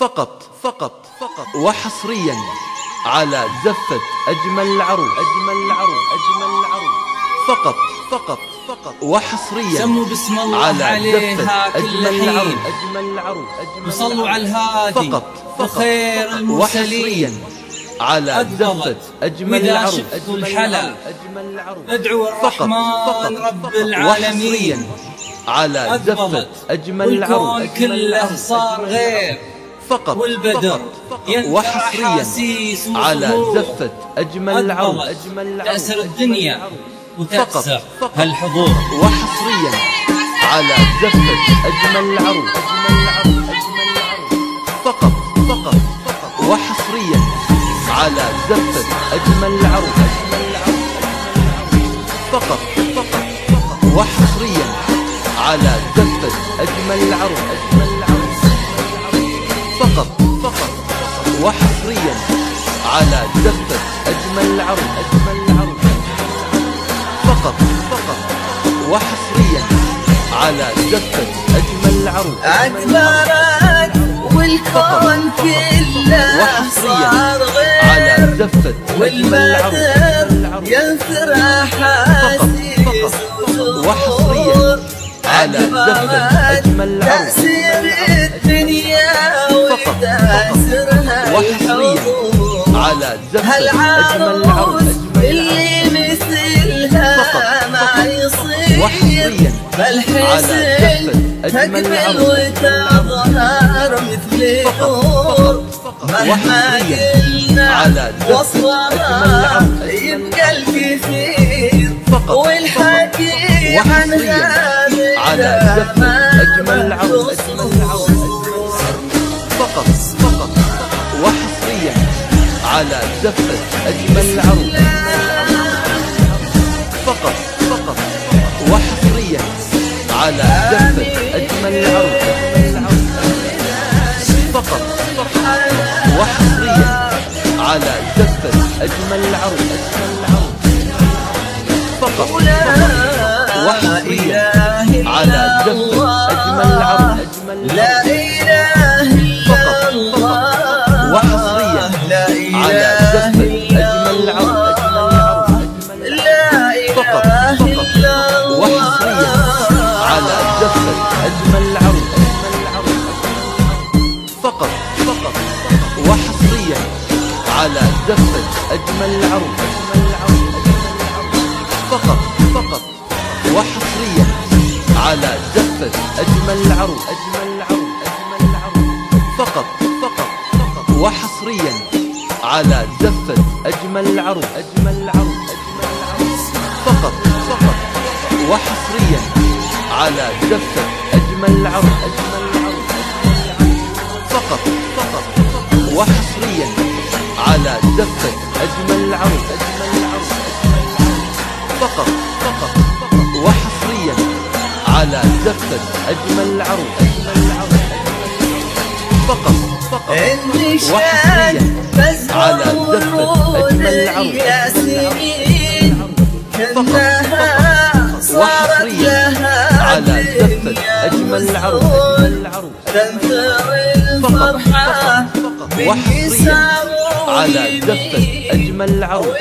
فقط وحصريا على زفة أجمل العروس فقط وحصريا سموا بسم الله على عليها زفة كل حين وصلوا على الهادي وخير المرسلين. وحصريا على زفة أجمل وإذا العروس شفتوا الحلا ادعوا الرحمن رب العالمين. على زفة أجمل العروس والكون كله صار غير والبدر وحصريا على زفة أجمل العروس تأسر الدنيا وتأسر هالحضور. وحصريا على زفة أجمل العروس فقط وحصريا على زفة أجمل العروس فقط وحصريا على زفة أجمل العروس فقط وحصريا على زفة أجمل العروس فقط وحصريا على زفة أجمل العروس. أجملك والكون كله صار غير على زفة أجمل العروس ينثر أحاسيس وحصريا على زفة أجمل العروس تأثير الدنيا وتأثيرها وحصريا على زفة أجمل العروس اللي مثلها ما يصير وحصريا فالحسن تقبل وتظهر مثل النور مهما قلنا وصفها يبقى الكثير والحكي عنها على زفة أجمل العروس فقط وحصريا على زفة أجمل العروس فقط وحصريا على زفة أجمل العروس فقط وحصريا على زفة أجمل العروس فقط وحصريا على زفة أجمل العروس لا إله إلا الله وحصريا على زفة أجمل العروس لا إله إلا الله وحصريا على زفة أجمل العروس فقط وحصريا على زفة أجمل العروس فقط وحصريا على زفة أجمل العروس فقط وحصريا على زفة أجمل العروس فقط وحصريا على زفة أجمل العروس فقط وحصريا على زفة أجمل العروس فقط وحصريا على زفة أجمل العروس فقط النشان على زفة أجمل العروس كأنها صارت لها على زفة أجمل العروس تنثر الفرحة وحصريا على زفة أجمل العروس